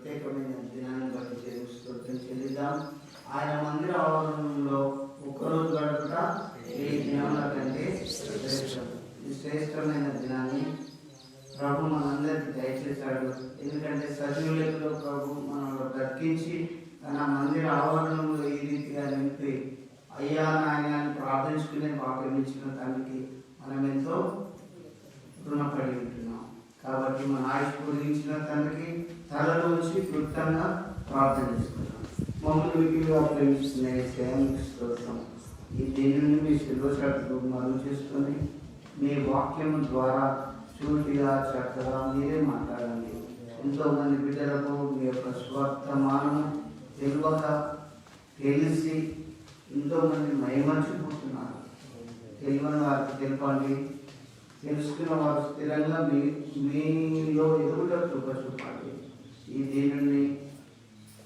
ప్రత్యేకమైన దినాన్ని బట్టి దేవునికి స్తోత్రం చెల్లిద్దాం. ఆయన మందిర ఆవరణంలో ఒక్కరోజు గడుపుట ఈ దినముల కంటే శ్రేష్టం. ఈ శ్రేష్టమైన దినాన్ని ప్రభు మనందరికీ దయచేశాడు. ఎందుకంటే సజీవులతో ప్రభు మనల్ని బ్రతికించి తన మందిర ఆవరణంలో ఈ రీతిగా నింపి అయ్యా నాయనాన్ని ప్రార్థించుకునే భాగ్యం ఇచ్చిన తండ్రికి మనం ఎంతో రుణపడి ఉంటున్నాం. కాబట్టి మన ఆయుష్ పొడిగించిన తండ్రికి తలలో వచ్చి కృతంగా ప్రార్థన చేసుకున్నాం. మమ్మల్ని మిగిలిగా ప్రేమిస్తున్న స్తోత్రం. ఈ దీనిని మీ శిల్వశాఖలు మరుగు చేసుకొని మీ వాక్యం ద్వారా చూటిగా చక్కగా మీరే మాట్లాడండి. ఎంతోమంది బిడ్డలకు మీ యొక్క స్వర్తమానము తెలియక తెలిసి ఎంతోమంది మైమర్చిపోతున్నారు. తెలియని వారికి తెలపండి, తెలుసుకున్న వారు స్థిరంగా మీలో ఎదుగుట చూపండి. ఈ దీనిని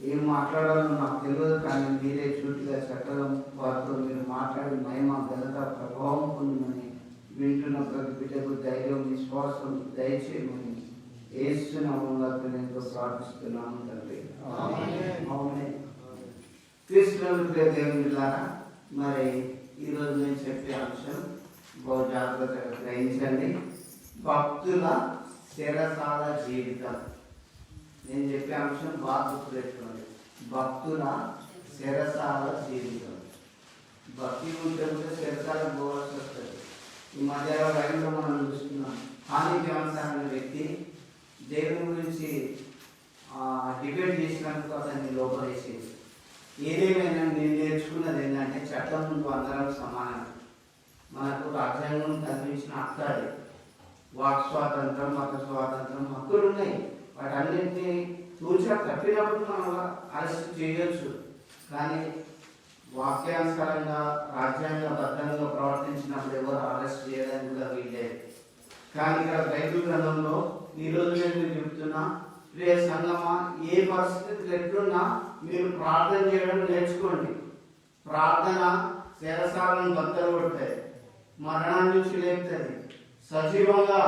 ఏం మాట్లాడాలో నాకు తెలియదు, కానీ మీరే చూటిగా చక్కగా వారితో మీరు మాట్లాడి మహిమ ఘనత ప్రభావం పొందమని వింటున్న ప్రతి బిడ్డకు ధైర్యం విశ్వాసం దయచేయమని యేసు నామములో ఎంతో ప్రార్థిస్తున్నాము తండ్రి. అవునే క్రీస్తునందు ప్రియ దేవుని బిడ్డలారా, మరి ఈరోజు నేను చెప్పే అంశం బహు జాగ్రత్తగా గ్రహించండి. భక్తుల చెరసాల జీవితం. నేను చెప్పే అంశం బాగా గుర్తుపెట్టుకోండి. భక్తుల చెరసాల జీవితం. భక్తి ఉంటే చెరసాల పోవాల్సి వస్తుంది. ఈ మధ్య రైల్లో మనం చూస్తున్నాం. హాని జాన్సన్ అనే వ్యక్తి దేవుని గురించి డిబేట్ చేసినందుకు అతన్ని లోపలేసేది. ఏదేమైనా నేను నేర్చుకున్నది ఏంటంటే చట్టం ముందు అందరం సమానం. మనకు రాజ్యాంగం కల్పించిన హక్కాలు, వాక్ స్వాతంత్రం, మత స్వాతంత్రం హక్కులు ఉన్నాయి. వాటన్నింటినీ తూచా తప్పినప్పుడు మనం అరెస్ట్ చేయొచ్చు. కానీ వాక్యానుసారంగా రాజ్యాంగబద్ధంగా ప్రవర్తించినప్పుడు ఎవరు అరెస్ట్ చేయడానికి కూడా వీల్లేదు. కానీ ఇక్కడ బైబిల్ గ్రంథంలో ఈరోజు నేను చెప్తున్నా, ప్రియ సంగమా, ఏ పరిస్థితులు ఎట్లున్నా మీరు ప్రార్థన చేయడం నేర్చుకోండి. ప్రార్థన శిరసాలను బద్దలు కొడతాయి, మరణాన్ని నుంచి లేపుతుంది. సజీవంగా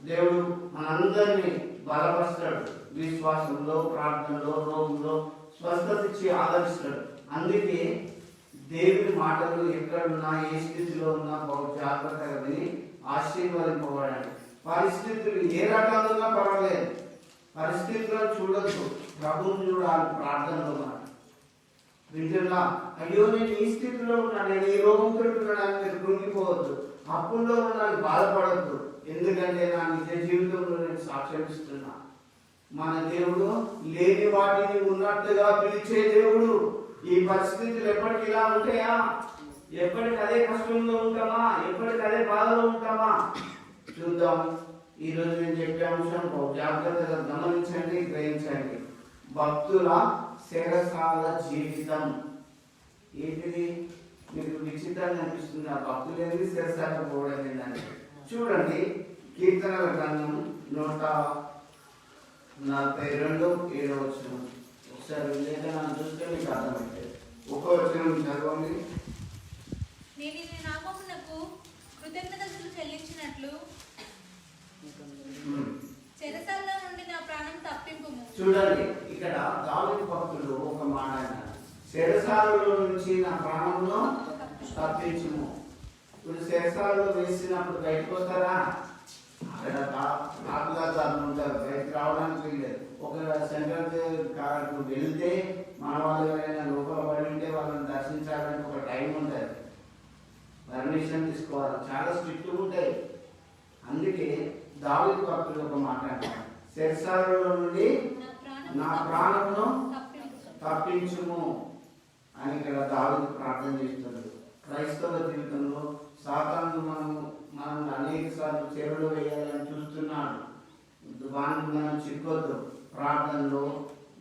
దేవుడు మనందరినీ బలపరుస్తాడు. విశ్వాసంలో, ప్రార్థనలో, రోగంలో స్వస్థత ఇచ్చి ఆదరిస్తాడు. అందుకే దేవుని మాటలు ఎక్కడున్నా ఏ స్థితిలో ఉన్నా బహు జాగ్రత్తగా విని ఆశీర్వదింపబడండి. పరిస్థితులు ఏ రకంగా ఉన్నా పర్వాలేదు, పరిస్థితులను చూడొచ్చు, ప్రభువుని చూడాలి. ప్రార్థనలో మాట వింటున్నా, అయ్యో నేను ఈ స్థితిలో ఉన్నా, నేను ఈ రోగంతో ఉన్నాను, మీరు కృంగిపోవద్దు, అప్పుల్లో ఉన్నాను బాధపడద్దు. ఎందుకంటే నా నిజ జీవితంలో నేను సాక్ష్యం ఇస్తున్నా. మన దేవుడు లేని వాటిని ఉన్నట్టుగా పిలిచే దేవుడు. ఈ పరిస్థితులు ఎప్పటికి ఇలా ఉంటాయా? ఎప్పటికి అదే కష్టంలో ఉంటామా? ఎప్పటికి అదే బాధలో ఉంటామా? చూద్దాం. ఈరోజు నేను చెప్పే అంశం జాగ్రత్తగా గమనించండి, గ్రహించండి. భక్తుల శిరసాల జీవితం. ఏంటిది? మీకు విచిత్రంగా అనిపిస్తుంది. ఆ భక్తులు ఏంటి, శిరసాల పోవడం ఏంటంటే చూడండి. కీర్తనల గ్రంథం 142:7 ఒకసారి లేఖనాన్ని చూస్తే మీకు అర్థమైతే ఒక వచనం చదవండి. నేను నీ నామమునకు కృతజ్ఞతలు చెల్లించినట్లు చెరసాలలో నుండి నా ప్రాణం తప్పింపుము. చూడండి, ఇక్కడ దావీదు భక్తుడు ఒక మాట అన్నారు, చెరసాలలో నుంచి నా ప్రాణంలో తప్పించుము. ఇప్పుడు చెరసాలలో వేసినప్పుడు బయటకు వస్తారా? అక్కడ కాకుదారులు ఉంటారు, బయటకు రావడానికి వీల్లేదు. ఒక సెంట్రల్ కారకు వెళ్తే మన వాళ్ళు ఎవరైనా లోపల పడి ఉంటే వాళ్ళని దర్శించాలని ఒక టైం ఉంటుంది, పర్మిషన్ తీసుకోవాలి, చాలా స్ట్రిక్ట్ ఉంటాయి. అందుకే దావీదు భక్తుడు ఒక మాట అంటారు, చెరసాలలో నుండి నా ప్రాణమును తప్పించుము అని ఇక్కడ దావీదు ప్రార్థన చేస్తున్నాడు. క్రైస్తవ జీవితంలో సాతాను మనం అనేక సార్లు చెరువులో వేయాలని చూస్తున్నాడు. వానికి మనం చిక్కొద్దు. ప్రార్థనలో,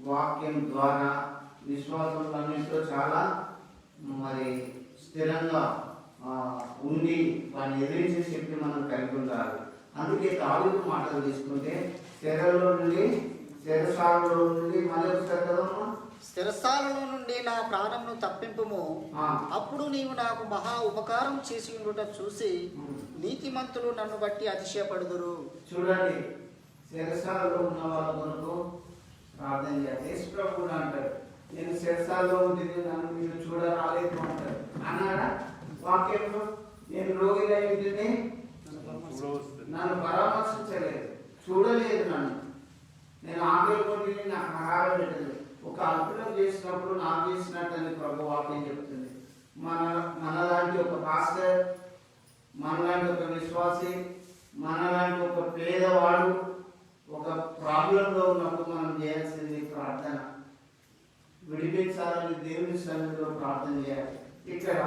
వాక్యం ద్వారా, విశ్వాసంలో అన్నింటిలో చాలా మరి స్థిరంగా ఉండి వాడిని ఎదిరించే శక్తి మనం కలిగి ఉండాలి. అందుకే దావీదు మాటలు తీసుకుంటే చెరలో నుండి, చెరసాలలో నుండి, మళ్ళీ కదమ్మా, స్థిరస్థానంలో నుండి నా ప్రాణమును తప్పింపుము. అప్పుడు నీవు నాకు మహా ఉపకారం చేసి ఉండుట చూసి నీతిమంతులు నన్ను బట్టి అతిశయపడుదురు. చూడండి, చెరసాలలో ఉన్న వాళ్ళ కొరకు ప్రార్థన చేయాలి. యేసు ప్రభు కూడా అంటారు, నేను శిరసాల్లో ఉంటుంది నన్ను మీరు చూడ రాలేదు అంటారు. అన్నాడా వాక్యంలో? నేను రోగిగా ఉంటుంది నన్ను పరామర్శించలేదు, చూడలేదు నన్ను, నేను ఆకలి కొట్టి నాకు ఆహారం పెట్టలేదు. ఒక అద్భుతం చేసినప్పుడు నాకు చేసినట్టు ప్రభు వాక్యం చెప్తుంది. మనలాంటి ఒక పాస్టర్, మనలాంటి ఒక విశ్వాసి, మనలాంటి ఒక పేదవాడు ఒక ప్రాబ్లంలో ఉన్నప్పుడు మనం చేయాల్సింది ప్రార్థన. విడిపించాలని దేవుని సన్నిధిలో ప్రార్థన చేయాలి. ఇక్కడ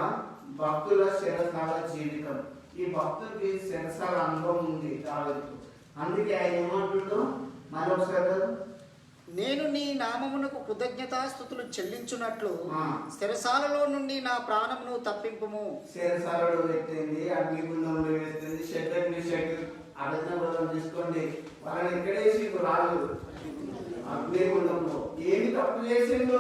భక్తుల శిరసాల జీవితం, ఈ భక్తుడికి శిరసాల అనుభవం ఉంది దావీదుకు. అందుకే ఆయన ఏమంటుండో మరొకసారి, నేను నీ నామమునకు కృతజ్ఞతాస్తుతులు చెల్లించున్నట్లు శిరసాలలో నుండి నా ప్రాణమును తప్పింపుము. శిరసాలలో పెట్టింది, అగ్నిగుండంలో వేస్తుంది. షెడ్యూల్ అబద్ధం తీసుకోండి, వాళ్ళని ఎక్కడేసి రాదు అగ్నిగుండంలో. ఏమి తప్పు చేసిండు?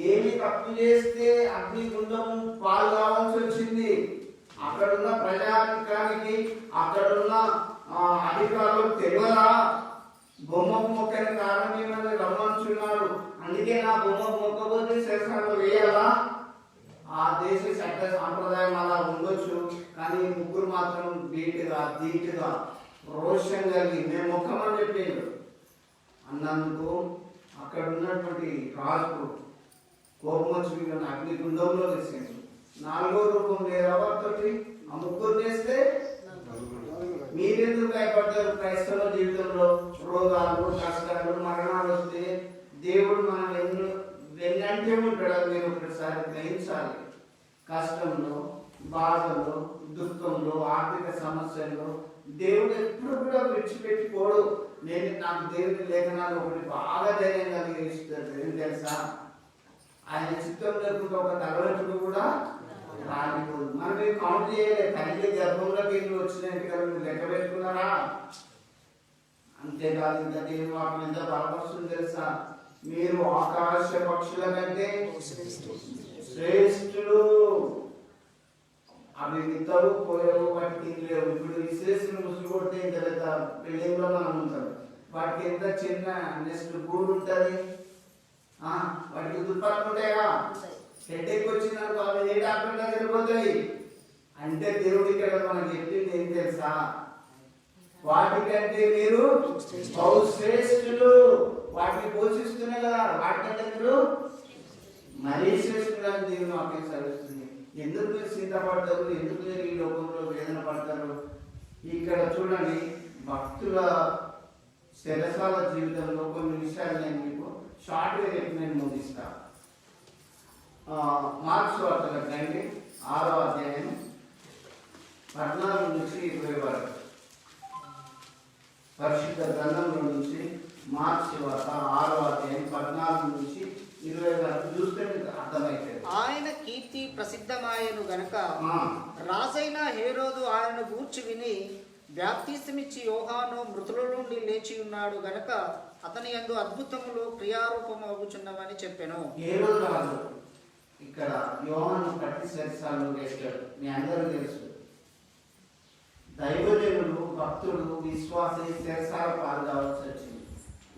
ఏమి తప్పు చేస్తే అగ్నిగుండం పాలు కావాల్సి వచ్చింది? అక్కడున్న ప్రజానికానికి, అక్కడున్న అధికారులు తెలియదా? బొమ్మకు మొక్కని కారణం ఏమని రమ్మంటున్నాడు. అందుకే నా బొమ్మకు మొక్కబోతే శిరసాలు వేయాలా? ఆ దేశ చట్ట సాంప్రదాయం అలా ఉండొచ్చు, కానీ ముగ్గురు మాత్రం ధీటుగా రోషం కలిగి మేము మొక్కమని చెప్పాడు. అన్నందుకు అక్కడ ఉన్నటువంటి రాజు కోపం వచ్చి వీళ్ళని అగ్నిగుండంలో వేసాడు. 4వ రూపం వేరేవారితోటి ఆ ముగ్గురు వేస్తే మీరెందుకు భయపడ్డారు? క్రైస్తవ జీవితంలో రోగాలు, కష్టాలు, మరణాలు వస్తే దేవుడు మనం వెన్నంటే ఉంటాడు. మీరు ఒకసారి గ్రహించాలి. కష్టంలో, బాధలో, దుఃఖంలో, ఆర్థిక సమస్యల్లో దేవుడు ఎప్పుడు కూడా విడిచిపెట్టిపోడు. నాకు దేవుని లేఖనాలు ఒకటి బాగా ధైర్యం కలిగిస్తారు. ఏం తెలుసా? ఆయన చిత్తం లేకుండా ఒక తలవెట్టుడు కూడా రాలిపోదు. మనం ఏం కౌంట్ చేయలేదు. తల్లి గర్భంలోకి వెళ్ళి వచ్చినట్టు కదా మీరు లెక్క పెట్టుకున్నారా? అంతేకాదు, ఇంకా దేవుని వాటి మీద బలపరుస్తుంది తెలుసా? మీరు ఆకాశ పక్షుల కంటే శ్రేష్ఠులు. అవి విత్తవు, పోయవు, వాటికి లేవు. ఇప్పుడు విశ్లేషణ ముసుగు కొడితే ఇంత పెద్ద బిల్డింగ్ లో మనం ఉంటాం. వాటికి ఎంత చిన్న నెక్స్ట్ గూడు ఉంటుంది, వాటికి దుప్పట్లు ఉంటాయా? హెడ్ఏక్ వచ్చిందనుకో అవి ఏ డాక్టర్ దగ్గర పోతాయి. అంటే దేవుడి ఇక్కడ మనకు చెప్పింది ఏం తెలుసా? వాటికంటే మీరు శ్రేష్ఠులు. వాటిని పోషిస్తున్నా కదా, వాటికంటే మీరు మరీ శ్రేష్ఠులు అని దేవుని వాక్యం చదివిస్తుంది. ఎందుకు మీరు చింతపడతారు? ఎందుకు మీరు ఈ లోకంలో వేదన పడతారు? ఇక్కడ చూడండి, భక్తుల శిరసాల జీవితంలో కొన్ని విషయాలు నేను మీకు షార్ట్గా చెప్పి నేను ముగిస్తా. మార్క్స్ వార్తలు రండి, 6వ అధ్యాయం 14 నుంచి 20 వరకు. పరిశుద్ధ గ్రంథంలో నుంచి మార్క్స్ వార్త 6వ అధ్యాయం 14 నుంచి 20 వరకు చూస్తే మీకు అర్థమైతే, ఆయన కీర్తి ప్రసిద్ధమాయను గనక రాజైన హేరోదు ఆయనను గూర్చి విని బాప్తిసమిచ్చి యోహాను మృతుల నుండి లేచి ఉన్నాడు గనక అతని యందు అద్భుతములు క్రియారూపము అగుచున్నవని చెప్పెను. హేరోదు రాజు ఇక్కడ యోహాను పట్టి శిరసాలను వేస్తాడు. మీ అందరూ తెలుసు, దైవజనుడు, భక్తుడు, విశ్వాసి శిరసాల పాలు కావాల్సి వచ్చింది.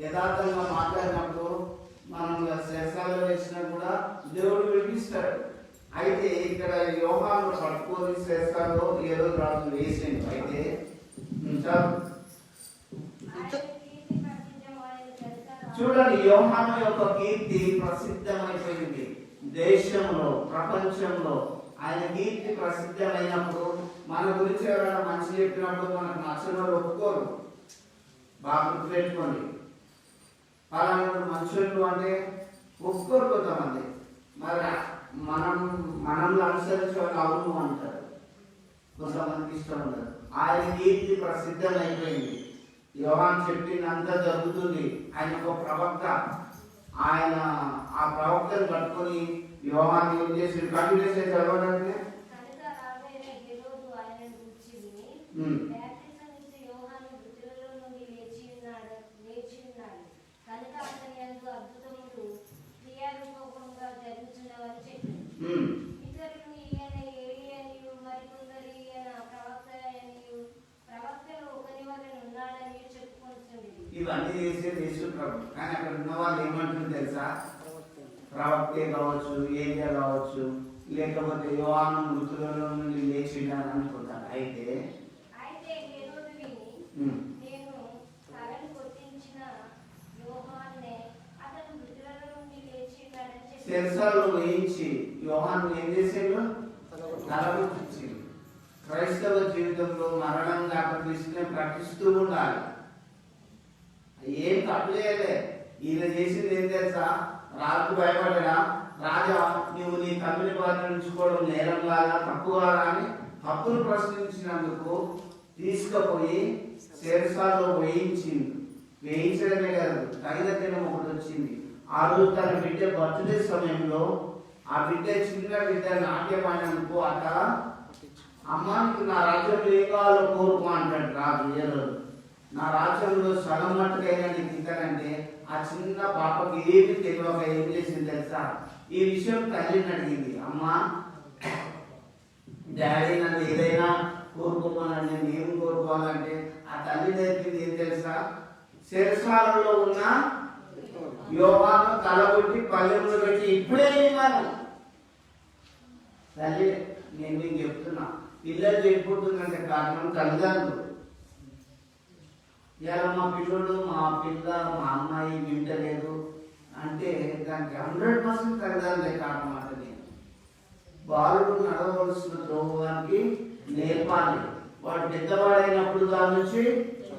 యథార్థంగా మాట్లాడినప్పుడు మనం శిరసాలు వేసినా కూడా దేవుడు విడిపిస్తాడు. అయితే ఇక్కడ యోహాను పట్టుకొని శిరసాలో ఏదో రాజు వేసిండు. అయితే చూడండి, యోహాను యొక్క కీర్తి ప్రసిద్ధమైపోయింది దేశంలో, ప్రపంచంలో. ఆయన కీర్తి ప్రసిద్ధమైనప్పుడు మన గురించి ఎవరైనా మంచి చెప్పినప్పుడు మనకు నచ్చిన వాళ్ళు ఒప్పుకోరు. బాగా గుర్తుపెట్టుకోండి, పలానా మనుషులు అంటే ఒప్పుకోరు కొంతమంది. మరి మనల్ని అనుసరించే వాళ్ళు అవును అంటారు, కొంతమందికి ఇష్టం ఉండదు. ఆయన కీర్తి ప్రసిద్ధమైపోయింది. యోహాను చెప్పిందంతా జరుగుతుంది. ఆయన ఒక ప్రవక్త. ఆయన ఆ ప్రవక్తను పట్టుకొని యోహాను ఏం చేసి కంటిన్యూస్ చదవడానికి ఇవన్నీ చేసేది యేసు ప్రభు. కానీ అక్కడ ఉన్న వాళ్ళు ఏమంటుంది తెలుసా? ప్రవక్తే కావచ్చు, ఏలియా కావచ్చు, లేకపోతే యోహాను మృతులలో నుండి లేచిండని అనుకుంటాను. అయితే హేరోదు విని, నేను తలను కొట్టించిన యోహాన్నే అతను మృతులలో నుండి లేచిండని చెప్పి శిరసాలు వేయించి యోహాను ఏం చేసేళ్ళు? తలగొట్టించింది. క్రైస్తవ జీవితంలో మరణం దాకా తీసుకుని ప్రకటిస్తూ ఉండాలి. ఏం తప్పు చేయలే. ఈయన చేసింది ఏం తెలుసా? రాజు భయపడ్డా, రాజా నువ్వు నీ తల్లిని బాధించుకోవడం నేరం లాగా తప్పుగా అని తప్పును ప్రశ్నించినందుకు తీసుకుపోయి శిరసాల్లో వేయించింది. వేయించడమే కాదు, తగిన దినం ఒకటి వచ్చింది. ఆ రోజు తన బిడ్డ బర్త్డే సమయంలో ఆ బిడ్డ చిన్న బిడ్డ నాట్యమైనందుకు అట అమ్మానికి నా రాజ్యంలో ఏం కావాలో కోరుకో అంటాడు రాజు. ఏ రోజు నా రాజ్యంలో సగం మట్టుకైనా నీకు ఇస్తానంటే ఆ చిన్న పాపకి ఏమి తెలియక ఏం చేసింది తెలుసా? ఈ విషయం తల్లిని అడిగింది. అమ్మా, డాడీ నన్ను ఏదైనా కోరుకోమని నేను ఏం కోరుకోవాలంటే ఆ తల్లి నేర్పింది ఏం తెలుసా? శిరసాలలో ఉన్న యోహాను తలగొట్టి పల్లెములు పెట్టి ఇప్పుడే ఇవ్వాలి. తల్లి, నేను మీకు చెప్తున్నా, పిల్లలు చెడిపోతుందంటే కారణం తల్లిదండ్రులు. ఇలా మా పిల్లడు, మా పిల్ల, మా అమ్మాయి వింటలేదు అంటే దానికి 100% తల్లిదండ్రులే కారణం అంటే నేను బాలుడు నడవలసిన త్రోవడానికి నేర్పాలి. వాడు పెద్దవాడైనప్పుడు దాని నుంచి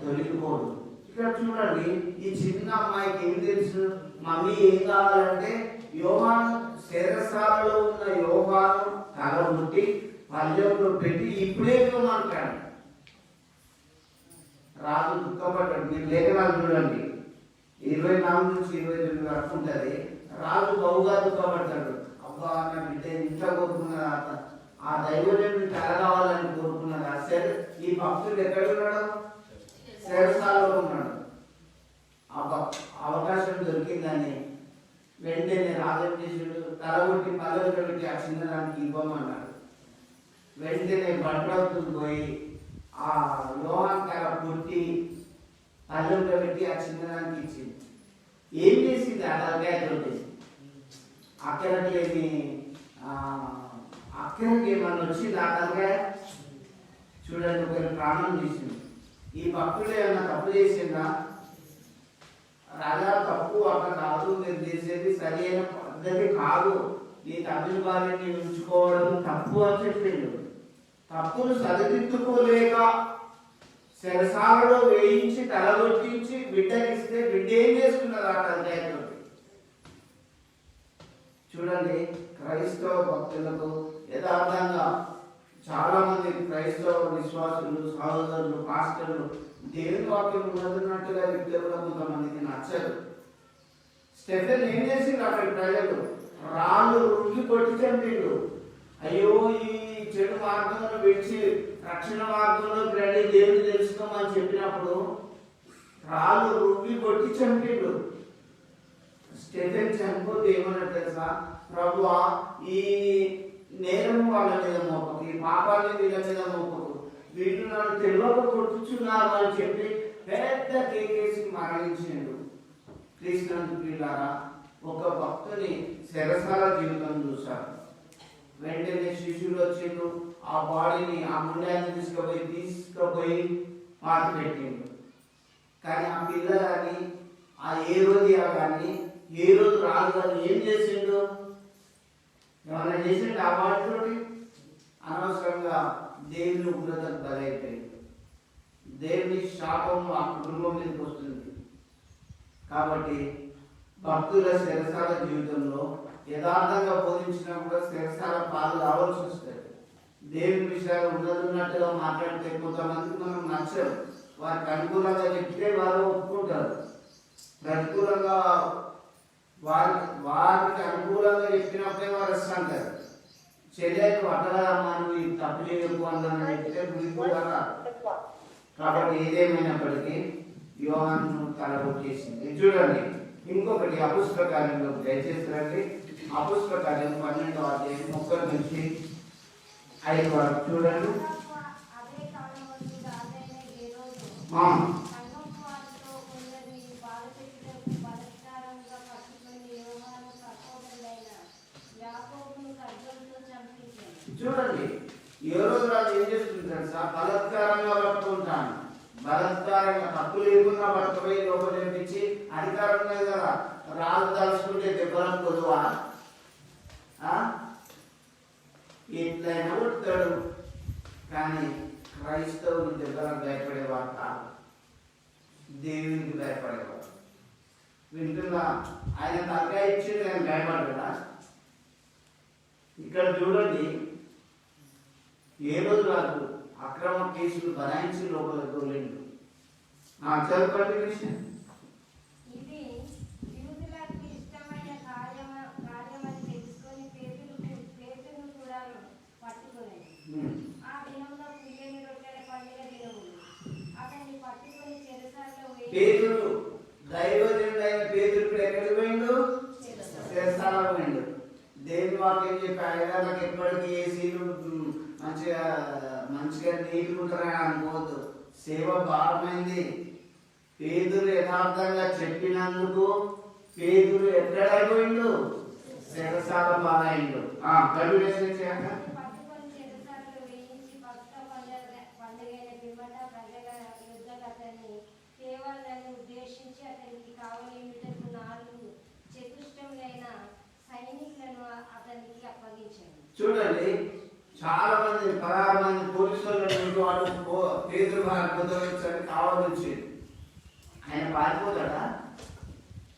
తొలగిపోదు. ఇక్కడ చూడండి, ఈ చిన్న అమ్మాయికి ఏం తెలుసు? మమ్మీ ఏం కావాలంటే యోహాను శిరసాలలో ఉన్న యోహాను తల ముట్టి పల్లెంలో పెట్టి ఇప్పుడే ఇవ్వమంటాడు. రాజు దుఃఖపడ్డాడు. మీరు లేఖనాలు చూడండి, 24 నుంచి 29 వరకు ఉంటుంది. రాజు బహుగా దుఃఖపడ్డాడు. అబ్బా, నా బిడ్డ ఇంత కోరుకున్నదా? ఆ దైవజనుడు తల కావాలని కోరుకున్నదా? సరే, ఈ భక్తుడు ఎక్కడ ఉన్నాడు? శిరసాలలో ఉన్నాడు. అవకాశం దొరికిందని వెంటనే రాజేశ్వరుడు తలగొట్టి పల్లెలు పెట్టి ఆ చిన్నదానికి ఇవ్వమన్నాడు. వెంటనే భద్రవతులు పోయి ఆ యోహాను తల పుట్టి పల్లెల్లో పెట్టి ఆ చిన్నదానికి ఇచ్చింది. ఏం చేసింది? ఆ తలకాయతోటి అక్కడికి లేని అక్కడికి ఏమన్నా వచ్చింది ఆ తలకాయ? చూడండి, ఒకరి ప్రాణం చేసింది. ఈ భక్తుడు ఏమన్నా తప్పు చేసిందా? రాజా, తప్పు అక్కడ కాదు, మీరు చేసేది సరి అయిన పద్ధతి కాదు, నీ తల్లి భార్యని ఉంచుకోవడం తప్పు అని చెప్పిండు. తప్పును సరిదిద్దుకోలేక శిరసాలలో వేయించి తలగొట్టించి బిడ్డకిస్తే బిడ్డ ఏం చేసుకున్నారు ఆ తల్లితో? చూడండి, క్రైస్తవ భక్తులకు యథార్థంగా చాలా మంది క్రైస్తవ విశ్వాసులు, సహోదరులు, పాస్టర్లు దేవుని వాక్యం ఉన్నట్టుగా వ్యక్తులు కూడా కొంతమందికి నచ్చదు. స్టెఫెన్ ఏం చేసిండు? అక్కడ ప్రజలు రాళ్ళు రుంగి కొట్టి చంపిండు. అయ్యో, ఈ చెడు మార్గంలో విడిచి రక్షణ మార్గంలో రండి, దేవుని తెలుసుకోమని చెప్పినప్పుడు రాళ్ళు రుంగి కొట్టి చంపిండు. స్టెఫెన్ చనిపోతే ఏమన్నా తెలుసా? ప్రభువా, ఈ నేరం వాళ్ళ మీద మోపకు, ఈ పాపాన్ని వీళ్ళ మీద మోపకు, వీళ్ళు నన్ను తెలియక కొట్టుచున్నారు అని చెప్పి పెద్ద కేకేసి మరణించిండు. క్రీస్తునందు ప్రియులారా, ఒక భక్తుని శిరసాల జీవితం చూశారు. వెంటనే శిష్యులు వచ్చిండు, ఆ బాడీని, ఆ ముండాన్ని తీసుకుపోయి పాత పెట్టిండు. కానీ ఆ పిల్ల కానీ, ఆ ఏ రోజు కానీ, ఏ రోజు రాదు కానీ ఏం చేసిండు? ఏమన్నా చేసిండు? ఆ బాడీతోటి అనవసరంగా దేవుని ఉగ్రతకు బలైపోయింది. దేవుని శాపం ఆ కుటుంబం మీదకి వస్తుంది. కాబట్టి భక్తుల శిరసాల జీవితంలో యథార్థంగా బోధించినా కూడా శిరసాల పాలు రావాల్సి వస్తుంది. దేవుని విషయాలు ఉన్నట్టుగా మాట్లాడితే కొంతమందికి మనం నచ్చదు. వారికి అనుకూలంగా చెప్తే వారు ఒప్పుకుంటారు. ప్రతికూలంగా వారికి అనుకూలంగా చెప్పినప్పుడే వారు వస్తుంటారు. చెల్లెలు అట్టగా నువ్వు తప్పు చేయకు అన్నాను చెప్తే గురిపోతారా? కాబట్టి ఏదేమైనప్పటికీ యోహాను తలగొట్టేసింది. చూడండి, ఇంకొకటి అపుస్తల కార్యంలో దయచేసి రండి. అపుస్తల కార్యం 12వ అధ్యాయం 1 నుంచి 5 వరకు చూడండి. చూడండి ఏ రోజు రాజు ఏం చేస్తుంటారు సార్? బలత్కారంగా పట్టుకుంటాను, బలత్కారంగా తప్పు లేకుండా పట్టుకుపోయి లోపల తెప్పించి అధికారం లేదు కదా, రాజు తలుచుకుంటే దెబ్బలను కొద్దువా ఎట్లయినా కొడతాడు. కానీ క్రైస్తవులు దెబ్బలకు భయపడేవారు కాదు, దేవునికి భయపడేవారు. వింటున్నా? ఆయన తలకాయ ఇచ్చింది ఆయన భయపడ్డా? ఇక్కడ చూడండి, ఏ రోజు రాదు అక్రమ కేసులు బనాయించి లోపల తోలేండు. చదువుకోండి విషయం. ఇది యూదులకు ఇష్టమైన కార్యమని తెలుసుకొని పేతురును కూడా పట్టుకునేది. ఆ దినంలో పులియని రొట్టెల పండుగ దినము. అతన్ని పట్టుకొని చెరసాలలో పేతురు దైవజనుడైన పేతురు ఎక్కడికి పోయిండు? చెరసాలలో పోయిండు. దేవుని వాక్యం చెప్పాడు కదా, నాకు ఎప్పటికీ ఏసీలు మంచిగా నీటుకుంటారని అనుకోవద్దు. సేవ భారమైంది. పేతురు యథార్థంగా చెప్పినందుకు పేతురు ఎక్కడైపోయిండు? చెరసాల పాలైండు. కంటిన్యూషన్ చేయాక పట్టుకొని చెరసాలలో వేయించి పస్కా పండుగైన పిమ్మట ప్రజల యుద్ధకు అతన్ని తేవాలని ఉద్దేశించి అతనికి కావలిమిటకు 4 చతుష్టములైన సైనికులను అతనికి అప్పగించాడు. చూడండి, చాలా మంది 16 మంది పోలీసులు వాళ్ళు పేతురు పారిపోతాడు కావాలని ఆయన పారిపోతాడా?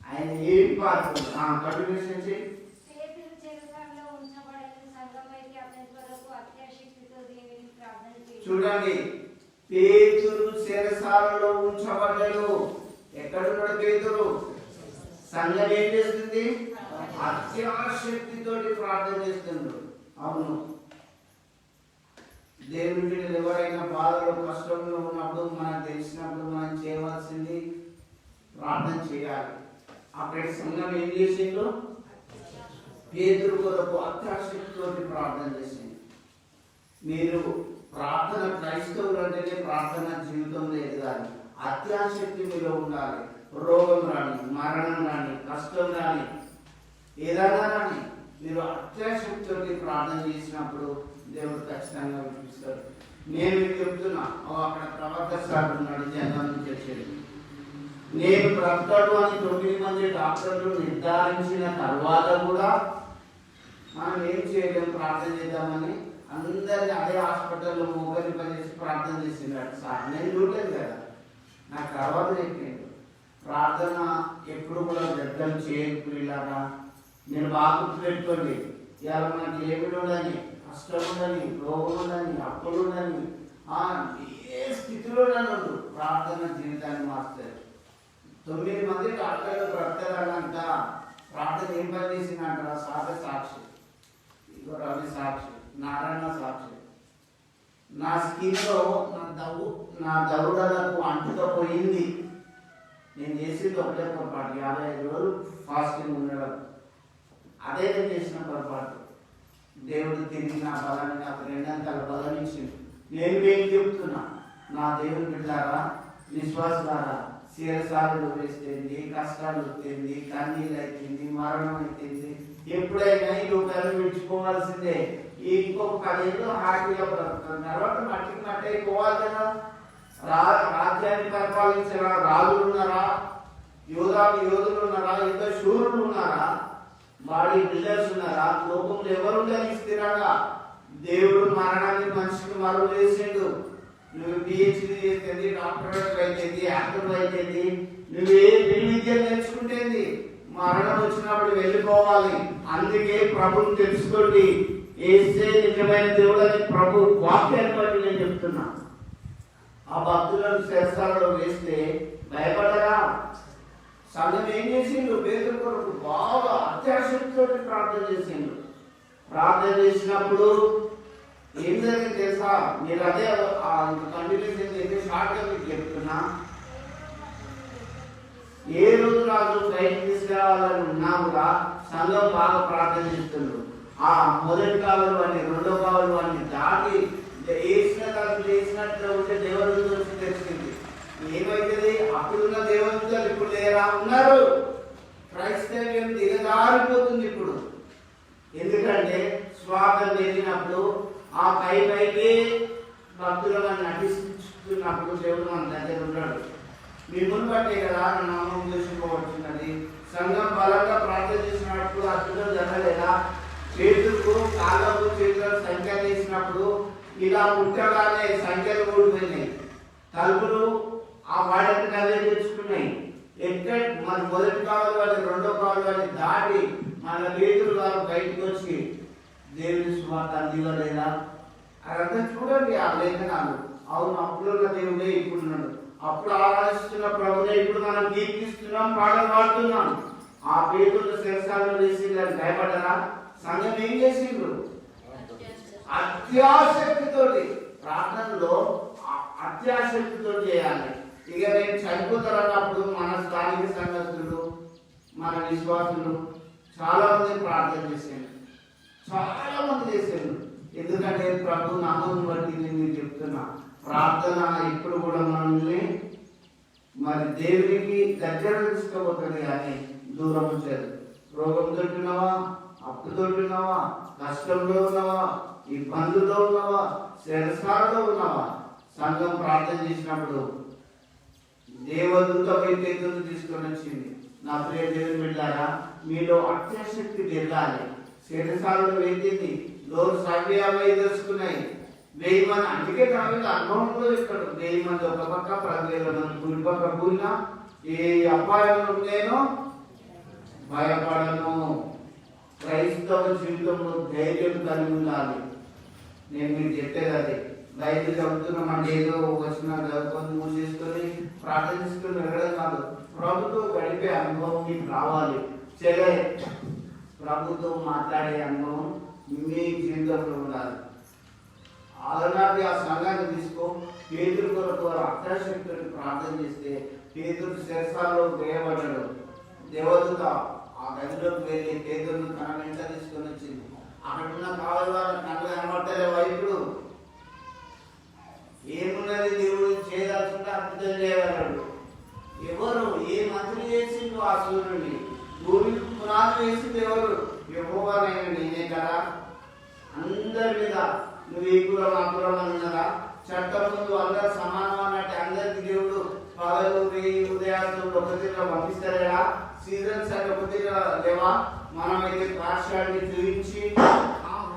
ఆయన ఏం పారిపోతాడు? కంటిన్యూషన్ చేయి. పేతురు చెరసాలలో ఉంచబడని సంఘమైతే అతని కొరకు అత్యాశక్తితో దేవునికి ప్రార్థన చేశాడు. చూడండి, పేతురు చెరసాలలో ఉంచబడ్డాడు. ఎక్కడున్నాడు పేతురు? సంఘం ఏం చేస్తుంది? అత్యాశక్తితోటి ప్రార్థన చేస్తుంది. అవును, దేవుని బిడ్డలు ఎవరైనా బాధలో కష్టంలో ఉన్నప్పుడు మనకు తెలిసినప్పుడు మనం చేయవలసింది ప్రార్థన చేయాలి. అక్కడ సంఘం ఏం చేసిందో పేతురు కొరకు అత్యాశక్తితోటి ప్రార్థన చేసింది. మీరు ప్రార్థన, క్రైస్తవులు అంటేనే ప్రార్థన జీవితం లేదు కానీ అత్యాశక్తి మీలో ఉండాలి. రోగం రాని, మరణం రాని, కష్టం రాని, ఏదైనా రాని మీరు అత్యాశక్తితోటి ప్రార్థన చేసినప్పుడు దేవుడు ఖచ్చితంగా వినిపిస్తాడు. నేను మీకు చెప్తున్నా, అక్కడ ప్రవక్త సార్ ఉన్నాడు, జనం నుంచి వచ్చేది. నేను బ్రతకడు అని 9 మంది డాక్టర్లు నిర్ధారించిన తర్వాత కూడా మనం ఏం చేయలేము, ప్రార్థన చేద్దామని అందరినీ అదే హాస్పిటల్లో మొబైల్ పనిచేసి ప్రార్థన చేసినాడు సార్. నేను చూడలేదు కదా, నాకు తర్వాత చెప్పిండు. ప్రార్థన ఎప్పుడు కూడా వ్యర్థం చేయకు. ఇలాగా నేను బాగా గుర్తుపెట్టుకోండి. ఇవాళ మనకి ఏమిటి ఉండని, కష్టం ఉండని, రోగం ఉండని, అప్పులు ఉండని, ఏ స్థితిలో నన్ను ప్రార్థన జీవితాన్ని మారుతారు. 9 మంది డాక్టర్లు బ్రతకడాలంట ప్రార్థన ఏం పని చేసిందంటారా? సాక్షి, ఇగో రవి సాక్షి, నారాయణ సాక్షి. నా స్కిన్లో నా దౌడలకు అంటుకపోయింది. నేను చేసింది ఒకటే పొరపాటు, 55 రోజులు ఫాస్టింగ్ ఉండడం. అదే నేను చేసిన పొరపాటు. దేవుడు తిరిగి నా బలాన్ని నాకు 2 బలం ఇచ్చింది. నేను ఏం చెప్తున్నా, నా దేవుని బిడ్డారా, విశ్వాసారా, శిరసాలు వేస్తుంది, కష్టాలు వస్తుంది, కన్నీళ్ళు అవుతుంది, మరణం అవుతుంది. ఎప్పుడైనా ఈ లోకాలను విడిచిపోవాల్సిందే. ఇంకొక 10 ఏళ్ళు హ్యాపీగా బ్రతుకుతాం, తర్వాత మట్టికి మట్టి అయిపోవాలి కదా. రాజ్యాన్ని పరిపాలించిన రాజులు ఉన్నారా? యోధులు ఉన్నారా? ఎంత శూరులు ఉన్నారా? బాడీ బిల్డర్స్ ఉన్నారా? లోకంలో ఎవరుండని స్థిరంగా దేవుడు మరణాన్ని మనిషికి మరో చేసిండు. నువ్వు పిహెచ్డి చేస్తుంది, డాక్టరేట్ అయితేంది, యాక్టర్ అయితేంది, నువ్వు ఏ విద్యను నేర్చుకుంటేంది, మరణం వచ్చినప్పుడు వెళ్ళిపోవాలి. అందుకే ప్రభుని తెలుసుకోండి. ఏసే నిజమైన దేవుడు అని ప్రభు వాక్యాన్ని బట్టి నేను చెప్తున్నా. ఆ భక్తులను శిరసాలలో వేస్తే భయపడరా? సంఘం ఏం చేసిండు? పేతురు కొరకు బాగా అత్యాశక్తితో ప్రార్థన చేసిండు. ప్రార్థన చేసినప్పుడు ఏం జరిగింది తెలుసా? మీరు అదే కంటిన్యూషన్ అయితే షార్ట్గా మీకు చెప్తున్నా. ఏ రోజు రాజు బయటకు తీసుకురావాలని ఉన్నా కూడా సంఘం బాగా ప్రార్థన చేస్తుండ్రు. ఆ మొదటి కావాలి వాడిని, 2వ కావాలి వాడిని దాటి వేసిన తరపు చేసినట్లు ఉంటే దేవదూతలు వచ్చి తెలిసింది. ఏమైతుంది? అప్పుడున్న దేవదూతలు ఇప్పుడు లేరా? ఉన్నారు. క్రైస్తవ్యం దిగజారిపోతుంది ఇప్పుడు. ఎందుకంటే స్వార్థం వెళ్ళినప్పుడు ఆ పైకి భక్తులుగా నటిస్తున్నప్పుడు దేవుడు మన దగ్గర ఉన్నాడు. మిమ్మల్ని బట్టే కదా నా నామం దూషింపబడుతున్నది. సంఘం బలంగా ప్రార్థన చేసినప్పుడు అద్భుతం జరగలేదా? చేతులకు కాళ్ళకు చేతులకు సంఖ్యలు వేసినప్పుడు ఇలా పుట్టగానే సంఖ్యలు కూడిపోయినాయి. తలుపులు ఆ వాడికి అవే తెచ్చుకున్నాయి. ఎక్కడ మన మొదటి కావాలి వాళ్ళు రెండో కావాలి వాళ్ళు దాటి మన పేతులు గారు బయటకు వచ్చి దేవుని సువార్త అందివ్వలేదా? అదంతా చూడండి ఆ లేఖనాలు. అవును, అప్పుడున్న దేవుడే ఇప్పుడున్నాడు. అప్పుడు ఆరాధిస్తున్న ప్రభునే ఇప్పుడు మనం కీర్తిస్తున్నాం, పాటలు పాడుతున్నాం. ఆ పేతులు శిరసాలను వేసి భయపడ్డారా? సంఘం ఏం చేసిండ్రు? అత్యాశక్తితోటి ప్రార్థనలో అత్యాశక్తితో చేయాలి. ఇక నేను చనిపోతారన్నప్పుడు మన స్థానిక సంఘస్థులు మన విశ్వాసులు చాలా మంది ప్రార్థన చేశాను, చాలా మంది చేశాను. ఎందుకంటే ప్రభు నామం బట్టి నేను చెప్తున్నా, ప్రార్థన ఇప్పుడు కూడా మనల్ని మరి దేవునికి దగ్గర తీసుకుపోతుంది కానీ దూరం వచ్చేది. రోగం తోటినావా, అప్పు తోటినావా, కష్టంలో ఉన్నావా, ఇబ్బందుల్లో ఉన్నావా, శరసాలలో ఉన్నావా, సంఘం ప్రార్థన చేసినప్పుడు దేవదూత పేతురును తీసుకొని వచ్చింది. నా ప్రియ దేవుని బిడ్డలారా, మీలో అత్యాశక్తి పెరగాలి. శరసాలలో వెళ్ళింది, లోరు సవ్యాలు ఎదుర్కొన్నాయి. 1000 మంది, అందుకే దాని అనుభవంలో ఇక్కడ 1000 మంది ఒక పక్క 10,000 మంది కుడి పక్క కూలినా ఏ అపాయం ఉంటేనో భయపడను. క్రైస్తవ జీవితంలో ధైర్యం కలిగి ఉండాలి. నేను మీకు చెప్పేది అది. బయట చదువుతున్నామంటే ఏదో వచ్చిన చదువుకొని మూసేసుకొని ప్రార్థించుకొని వెళ్ళడం కాదు. ప్రభుతో గడిపే అనుభవం మీకు రావాలి. చెలే ప్రభుతో మాట్లాడే అనుభవం మీ జీవితంలో ఉండాలి. అలాంటి ఆ సంఘాన్ని తీసుకో. పేతురు కొరకు అత్యాశక్తులు ప్రార్థన చేస్తే పేతురు శిరసాల్లో వేయబడ్డాడు. దేవదూత ఆ గదిలోకి వెళ్ళి పేతురుని తన వెంట తీసుకొని వచ్చింది. అక్కడ ఉన్న కావాలి వాళ్ళ కళ్ళు కనబడతారే వైపుడు ఏమున్నది, దేవుడు చేయదాల్సింటే అద్భుతం చేయగలడు. ఎవరు ఏ మంత్రి చేసిండు ఆ సూర్యుడిని? భూమి పునాది వేసింది ఎవరు? యెహోవానైన నేనే కదా. అందరి మీద నువ్వు ఈ కులం ఆ కులం అన్నదా? చట్టం ముందు అందరు సమానం అన్నట్టు అందరికి దేవుడు పగలు ఉదయాలు ఒక తీరుగా పంపిస్తారు కదా. సీజన్స్ అంటే ఒక తీరుగా లేవా? మనమైతే పాఠశాలని చూపించి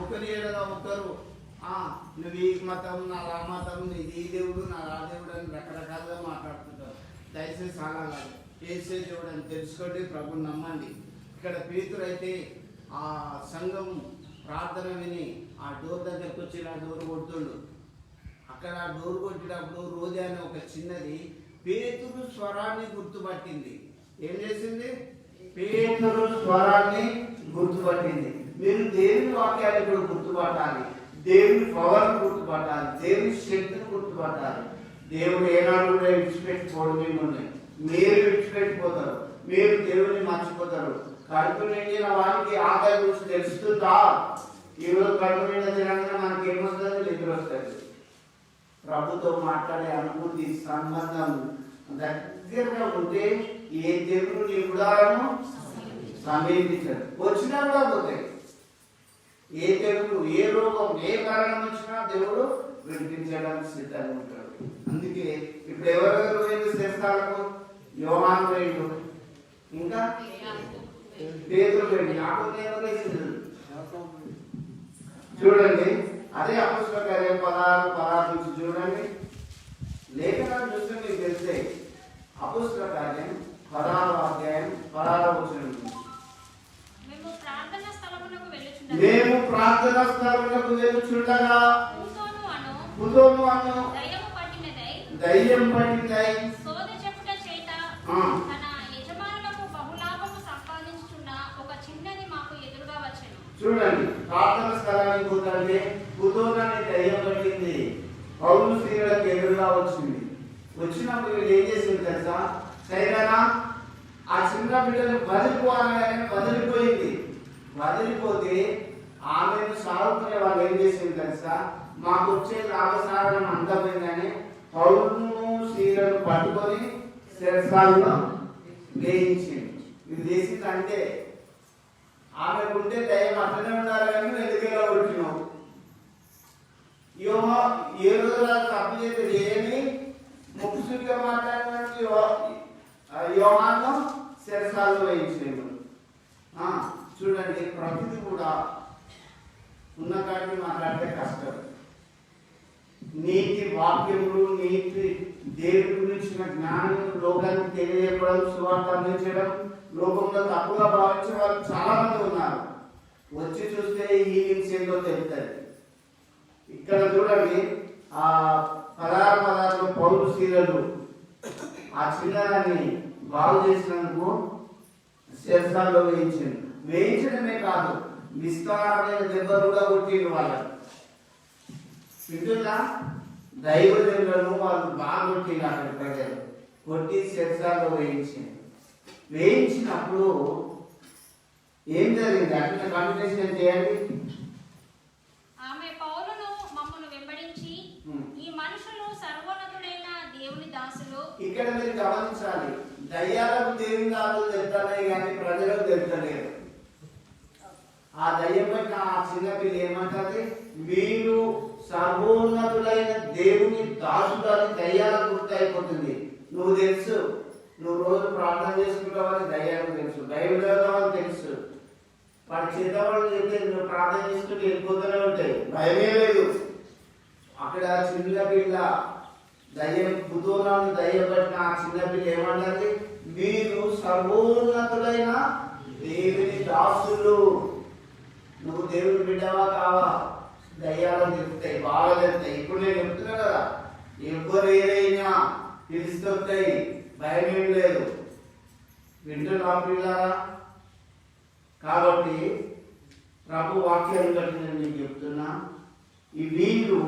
ఒకరి ఒకరు నువ్వు ఈ మతం, నా రా మతం, ఇది ఈ దేవుడు, నా రా దేవుడు అని రకరకాలుగా మాట్లాడుతుంటారు. దయచేసి అలా కాదు. ఏసే దేవుడు అని తెలుసుకోండి, ప్రభుని నమ్మండి. ఇక్కడ పేతురు అయితే ఆ సంఘం ప్రార్థన విని ఆ డోర్ దగ్గరకు వచ్చి ఇలా డోర్ కొడుతుండు. అక్కడ ఆ డోర్ కొట్టినప్పుడు రోజా అని ఒక చిన్నది పేతురు స్వరాన్ని గుర్తుపట్టింది. ఏం చేసింది? పేతురు స్వరాన్ని గుర్తుపట్టింది. మీరు దేవుని వాక్యాన్ని ఇప్పుడు గుర్తుపట్టాలి, దేవుని పవర్ని గుర్తుపట్టాలి, దేవుని శక్తిని గుర్తుపట్టాలి. దేవుడు ఏనాడు కూడా విడిచిపెట్టుకోవడం మిమ్మల్ని. మీరు విడిచిపెట్టిపోతారు, మీరు దేవుని మర్చిపోతారు. కడుపు నిండిన వారికి ఆకలి గురించి తెలుస్తుందా? ఈరోజు కడుపు నిండిన తినగానే మనకి ఏమొస్తుంది? నిద్ర వస్తుంది. ప్రభుతో మాట్లాడే అనుభూతి సంబంధం దగ్గరగా ఉంటే ఏ దేవుడు నీ గుడారము సమీపించదు. వచ్చినా కూడా పోతాయి. ఏ దేవుడు, ఏ రోగం, ఏ కారణం వచ్చినా దేవుడు విడిపించడానికి సిద్ధంగా ఉంటాడు. అందుకే ఇప్పుడు ఎవరెవరు పోయింది శిరసాలకు? యోహాను పోయిండు, ఇంకా పేతురు పోయిండు, యాకోబు ఎవరు వేసిండు? చూడండి, అదే అపొస్తలుల కార్యం 16 నుంచి చూడండి. లేఖనాలు చూస్తే మీకు తెలిసే. అపొస్తలుల కార్యం 16వ అధ్యాయం 16వ వచనం నుంచి. మేము ప్రార్థనా స్థలమునకు వెళ్ళుచుండగా పుతోను అను దయ్యం పట్టినదై సోదె చెప్పుట చేత తన యజమానులకు బహులాభము సంపాదించుచున్న ఒక చిన్నది మాకు ఎదురుగా వచ్చెను. చూడండి, ప్రార్థన స్థలానికి పోతుంటే పుతోనని దయ్యం పట్టింది. పౌలు స్త్రీలకు ఎదురుగా వచ్చింది. వచ్చినప్పుడు వీళ్ళు ఏం చేసింది తెలుసా? సైనా ఆ చిన్న బిడ్డను వదిలిపోవాలని వదిలిపోయింది. వదిలిపోతే ఆమెను సాగుకునే వాళ్ళు ఏం చేసింది తెలుసా? మాకు వచ్చే లాభసారం అంతపోయిందని పౌరును స్త్రీలను పట్టుకొని శిరసాలను వేయించింది. ఇది చేసింది అంటే ఆమెకుంటే దయ్యం అట్లనే ఉండాలి కానీ ఎందుకేలా కొట్టినావు? ఏ రోజుల తప్పు చేసేది ఏమి ముక్కుసుడిగా మాట్లాడినట్టు యోహాను శిరసాలు వేయించాడు. చూడండి, ప్రతిది కూడా ఉన్న కాడికి మాట్లాడితే కష్టం. నీతి వాక్యములు, నీతి దేవుడి గురించిన జ్ఞానం లోకానికి తెలియజేయడం, సువార్త అందించడం లోకంలో తప్పుగా భావించే వాళ్ళు చాలా మంది ఉన్నారు. వచ్చి చూస్తే హీలింగ్స్ ఏంటో తెలుస్తుంది. ఇక్కడ చూడండి, ఆ 16 పౌరు శీలలు ఆ చిన్నదాన్ని బాగు చేసినందుకు శిరసాల్లో వేయించింది. వేయించడమే కాదు, విస్తారమైన దెబ్బలు కూడా కొట్టింది వాళ్ళని. వింటున్నా, దైవజనులను వాళ్ళు బాగా కొట్టింది. అక్కడ ప్రజలు కొట్టి శిరసాల్లో వేయించింది. వేయించినప్పుడు ఏం జరిగింది? అట్లా కంటిన్యూషన్ చేయండి. ఆమె పౌలును మమ్మను వెంబడించి, ఈ మనుషులు సర్వోన్నతుడైన దేవుని దాసులు. ఇక్కడ మీరు గమనించాలి, దయ్యాలకు దేవుని దాసులు తెలుస్తున్నాయి కానీ ప్రజలకు తెలుస్తలేదు. ఆ దయ్యం బట్టి ఆ చిన్నపిల్ల ఏమంటది? వీరు సర్వోన్నతులైన దేవుని దాసులు అని దయ్యాలకు గుర్తయిపోతుంది. నువ్వు తెలుసు, నువ్వు రోజు ప్రార్థన చేసుకుంటావని దయ్యాలకు తెలుసు, దైవదేవతని తెలుసు. వాడి చేతవాళ్ళు చెప్తే నువ్వు ప్రార్థన చేసుకుంటూ వెళ్ళిపోతూనే ఉంటాయి, భయమే లేదు. అక్కడ చిన్నపిల్ల దయ్యం కుతూహలాన్ని దయ్యం పట్టిన ఆ చిన్నపిల్ల ఏమంటది? వీరు సర్వోన్నతులైన దేవుని దాసులు. నువ్వు దేవుని బిడ్డవా కావా? దయ్యాలను చెప్తాయి, బాగా చెప్తాయి. ఇప్పుడు నేను చెప్తున్నా కదా, ఎవరు ఏదైనా పిలుస్తాయి, భయం ఏం లేదు. వింటున్నా పిల్లారా? కాబట్టి ప్రభు వాక్యాన్ని బట్టి నేను మీకు చెప్తున్నా, ఈ వీళ్ళు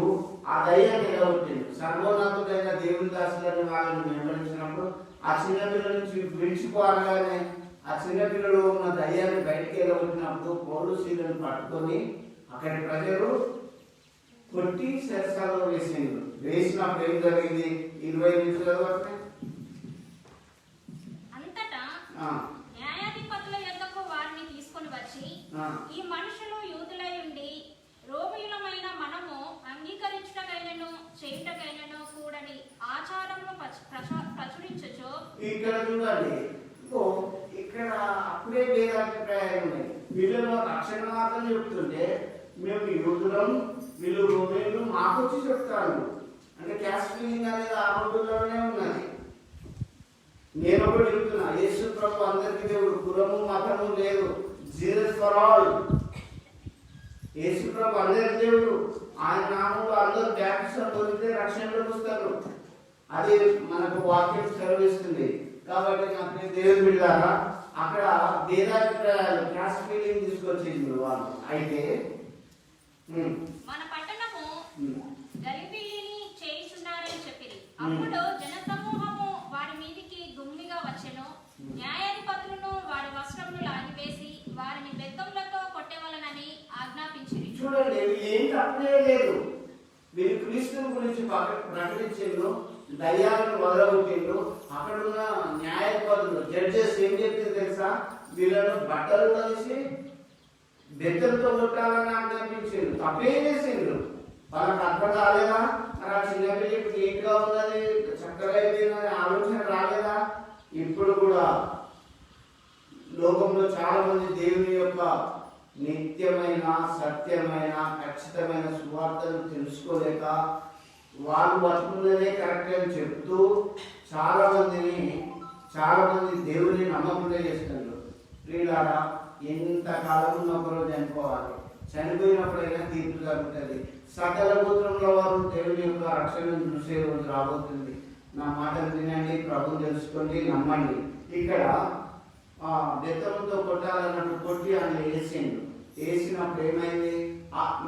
ఆ దయ్యాన్ని ఎగబట్టింది. సర్వోన్నతుడైన దేవుని దాసులని వాళ్ళని వెంబడించినప్పుడు ఆ చిన్నపిల్లల నుంచి విడిచిపోగానే ఆ చిన్నపిల్లలు ఉన్న దయ్యాన్ని బయటికి ఎగబట్టినప్పుడు పౌరుషీలను పట్టుకొని అక్కడి ప్రజలు కొట్టి శిరసాల్లో వేసింది. వేసినప్పుడు ఏం జరిగింది? 20 నిమిషాల వరకు అంతటా న్యాయాధిపతుల యొద్దకు వారిని తీసుకొని వచ్చి, ఈ మనుషులు యూదులై ఉండి రోమియులమైన మనము అంగీకరించుటకైనను చేయుటకైనను కూడని ఆచారమును ప్రచురించొచ్చు. ఇక్కడ చూడండి, ఇక్కడ అప్పుడే వేదాభిప్రాయాలు ఉన్నాయి. వీళ్ళు రక్షణ మాత్రం చెప్తుంటే మేము యూదులం, వీళ్ళు రోమియులు మాకు వచ్చి చెప్తారు. అంటే క్యాస్ట్ ఫీలింగ్ అనేది ఆ రోజుల్లోనే ఉన్నది. నేను ఒకటి చెప్తున్నా, యేసు ప్రభు అందరికీ దేవుడు, కులము మతము లేదు. Jesus for all. యేసు ప్రభు అందరికీ దేవుడు. ఆయన నామంలో అందరూ బ్యాప్టిజం పొందితే రక్షణలోకి వస్తారు. అది మనకు వాక్యం సెలవిస్తుంది. కాబట్టి నాకు దేవుని బిడ్డలారా, అక్కడ భేదాభిప్రాయాలు, క్యాస్ట్ ఫీలింగ్ తీసుకొచ్చింది వాళ్ళు. అయితే మన పట్టణము గలిబిలిని చేయుచున్నారని చెప్పిరి. అప్పుడు జనసమూహము వారి మీదికి గుమ్మిగా వచ్చెను. న్యాయాధిపతులను వారి వస్త్రములు లాగివేసి వారిని బెత్తములతో కొట్టేవలనని ఆజ్ఞాపించిరి. చూడండి, ఏం తప్పే లేదు. వీరు క్రీస్తుని గురించి ప్రకటించిండ్రు, దయ్యాలను వదలగొట్టిండ్రు. అక్కడున్న న్యాయాధిపతులు, జడ్జెస్ ఏం చెప్పింది తెలుసా? వీళ్ళను బట్టలు కలిసి బెత్తలతో కొట్టాలని ఆజ్ఞాపించిండ్రు. తప్పేం చేసిండ్రు? వాళ్ళకి అర్థం రాలేదా? మరి ఆ చిన్నపిల్లకి నీట్గా ఉన్నది, చక్కగా అయిపోయిందని ఆలోచన రాలేదా? ఇప్పుడు కూడా లోకంలో చాలా మంది దేవుని యొక్క నిత్యమైన, సత్యమైన, ఖచ్చితమైన సువార్తను తెలుసుకోలేక వాళ్ళు బతుకున్నదే కరెక్ట్ అని చెప్తూ చాలా మంది దేవుని నమ్మకుండా చేస్తున్నారు. ప్రియులారా, ఎంతకాలం ఉన్నప్పుడు చనిపోవాలి, చనిపోయినప్పుడైనా తీర్పు జరుగుతుంది. సకల గోత్రంలో వారు దేవుని యొక్క రక్షణను చూసే రోజు రాబోతుంది. నా మాటలు వినండి, ప్రభుని తెలుసుకోండి, నమ్మండి. ఇక్కడ బెత్తంతో కొట్టాలన్నట్టు కొట్టి ఆయన వేసిండు. వేసినప్పుడు ఏమైంది?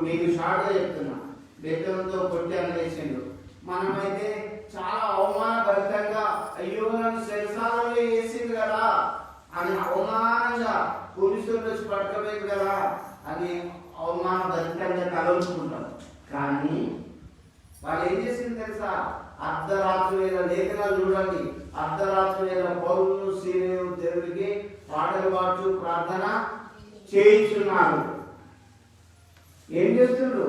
మీకు షార్ట్గా చెప్తున్నా, బెత్తంతో కొట్టి ఆయన వేసిండు. మనమైతే చాలా అవమానభరితంగా, అయ్యో నన్ను శిరసాలలో వేసింది కదా అని అవమానంగా, పోలీసులు వచ్చి పట్టుకోలేదు కదా అని అవమానభరితంగా తలంచుకుంటాం. కానీ వాళ్ళు ఏం చేసింది తెలుసా? అర్ధరాత్రి వేళ లేఖనాలు చూడండి, అర్ధరాత్రి వేళ పౌరులు సీనియరు దేవుడికి పాటలు పాడుతూ ప్రార్థన చేయించున్నారు. ఏం చేస్తుండ్రు?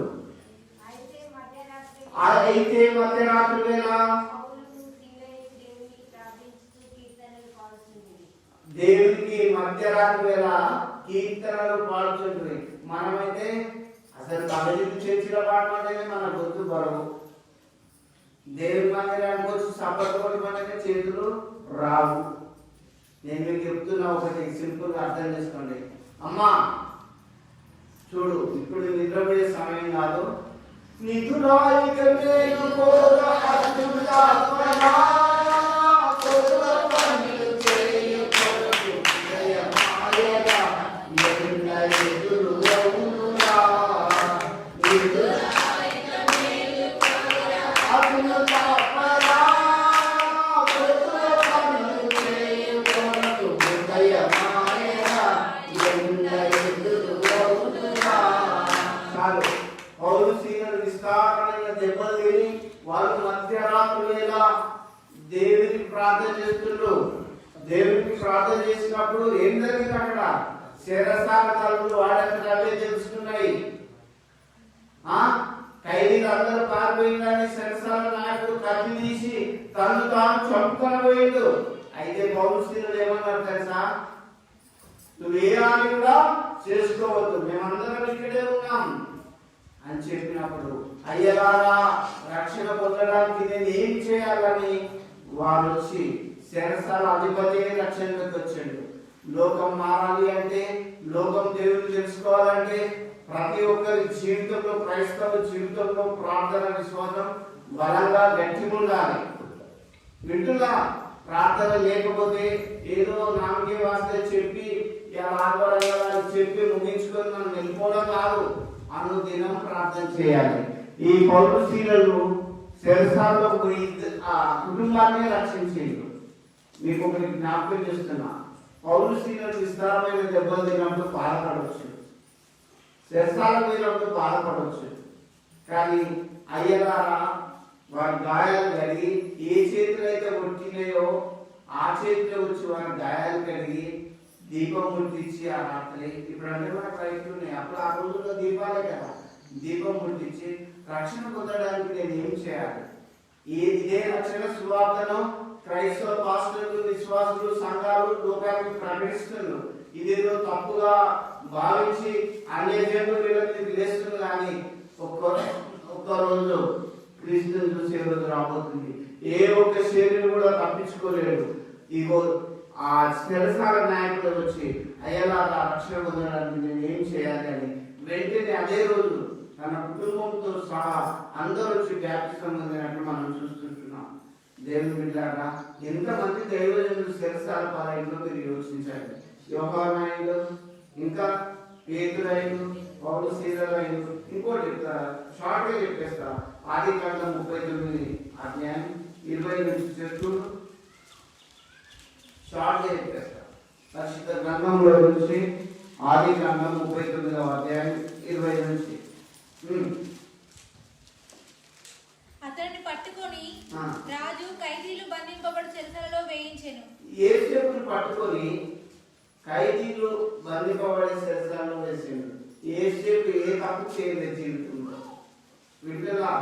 అయితే మధ్యరాత్రి అయితే మధ్యరాత్రి వేళ దేవునికి మధ్యరాత్రి వేళ కీర్తనలు పాడుతుండ్రి. మనమైతే అసలు తమిళ చర్చిలో పాడమంటేనే మన గొంతు బరువు. దేవుని మందిరానికి వచ్చి సపోర్ట్ కొట్టమంటే చేతులు రావు. నేను మీకు చెప్తున్నా, ఒకటి సింపుల్ గా అర్థం చేసుకోండి. అమ్మా చూడు, ఇప్పుడు నిద్రపోయే సమయం కాదు. విస్తారమైన దెబ్బలు తిని వాళ్ళు మధ్యరాత్రి వేళ దేవునికి ప్రార్థన చేస్తున్నారు. దేవునికి ప్రార్థన చేసినప్పుడు ఏం జరిగింది? అక్కడ శరసాల తలుపులు వాడంటే అవే తెలుస్తున్నాయి. ఖైదీలు అందరూ పారిపోయిందని శరసాల నాయకుడు కత్తి తీసి తను తాను చంపుకొని పోయిండు. అయితే పౌరుషులు ఏమన్నారు తెలుసా? నువ్వు ఏ హాని కూడా చేసుకోవద్దు, మేమందరం ఇక్కడే ఉన్నాం అని చెప్పినప్పుడు, అయ్యలారా రక్షణ పొందడానికి నేను ఏం చేయాలని వారు వచ్చి శరసాల అధిపతి రక్షణలోకి వచ్చాడు. లోకం మారాలి అంటే, లోకం దేవుని తెలుసుకోవాలంటే ప్రతి ఒక్కరి జీవితంలో, క్రైస్తవ జీవితంలో ప్రార్థన విశ్వాసం బలంగా గట్టిగా ఉండాలి. వింటున్నా? ప్రార్థన లేకపోతే ఏదో నామకే వాస్తే చెప్పి ఇలా ఆగవడం చెప్పి ముగించుకొని మనం వెళ్ళిపోవడం కాదు. అనుదినం ప్రార్థన చేయాలి. ఈ పౌరుషీలను శరసాల్లో ఆ కుటుంబాన్ని రక్షించేది. మీకు ఒకటి జ్ఞాపకం చేస్తున్నా, పౌరుషీలను విస్తారమైన దెబ్బలు తినప్పుడు బాధపడవచ్చు, శరసాల పోయినప్పుడు బాధపడవచ్చు. కానీ అయ్యగారా వారి గాయాలు కడిగి ఏ చేతులు అయితే కొట్టినాయో ఆ చేతిలో వచ్చి వారి గాయాలు కడిగి దీపం ముట్టించి ఆ రాత్రి, ఇప్పుడు అంటే మనకు రైతులు ఉన్నాయి, అప్పుడు ఆ రోజుల్లో దీపాలే కదా, దీపం ముట్టించి రక్షణ పొందడానికి నేను ఏం చేయాలి? ఇదే రక్షణ సువార్తను క్రైస్తవ పాస్టర్లు, విశ్వాసులు, సంఘాలు లోకానికి ప్రకటిస్తున్నారు. ఇదేదో తప్పుగా భావించి అనే జనులు వీళ్ళకి లేస్తున్నారు. కానీ ఒక్క రోజు క్రీస్తుని చూసే రోజు రాబోతుంది. ఏ ఒక్క శరీరం కూడా తప్పించుకోలేడు. ఇగో ఆ శరసాల నాయకుడు వచ్చి అయ్యలా రక్షణ పొందడానికి నేను ఏం చేయాలి అని వెంటనే అదే రోజు తన కుటుంబంతో సహా అందరూ వచ్చి బాప్తిసం పొందినట్లు మనం చూస్తుంటున్నాం. దేవుని బిడ్డలారా, ఎంతమంది దైవజనులు శరసాల పాలయంలో మీరు యోచించాలి. యోహాను, ఇంకా పేతురు, పౌలు సీలలు, ఇంకోటి చెప్తా, షార్ట్ గా చెప్పేస్తా. ఆదికాండం 39 అధ్యాయం 20 నుంచి చెప్తున్నారు. షార్ట్ గా చెప్పేస్తా. పరిశుద్ధ గ్రంథంలో నుంచి ఆదికాండం 39వ అధ్యాయం 20 నుంచి. అతన్ని పట్టుకొని రాజు ఖైదీలు బంధింపబడి చెరసాలలో వేయించెను. యేసేపును పట్టుకొని ఖైదీలు బంధింపబడి చెరసాలలో వేసాడు. యేసేపు ఏ తప్పు చేయలేదు జీవితంలో. వీటిలో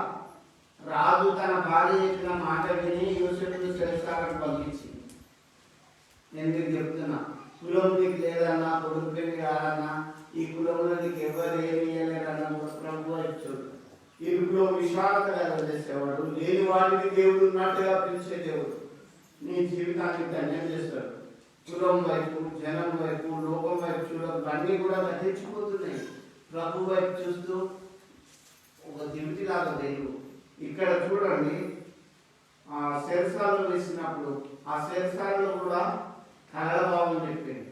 రాజు తన భార్య చెప్పిన మాట విని యోసేపును చెరసాలకు పంపించింది. నేను మీకు చెప్తున్నా, కులం నీకు లేదన్నా, కొడుకు పెళ్లి కాదన్నా, ఈ కులంలో నీకు ఎవరు ఏమి ఇవ్వలేదన్నా ప్రభు ఇచ్చాడు. ఈ కులం విశాలత చేసేవాడు, లేని వాటిని దేవుడు ఉన్నట్టుగా పిలిచే దేవుడు నీ జీవితాన్ని ధన్యం చేస్తాడు. కులం వైపు, జనం వైపు, లోకం వైపు చూడదు, అన్నీ కూడా తగ్గించిపోతున్నాయి. ప్రభు వైపు చూస్తూ ఒక దివిటిలాగా దేవుడు. ఇక్కడ చూడండి, ఆ శరసాలు వేసినప్పుడు ఆ శరసాలలో కూడా కరళభావం చెప్పింది.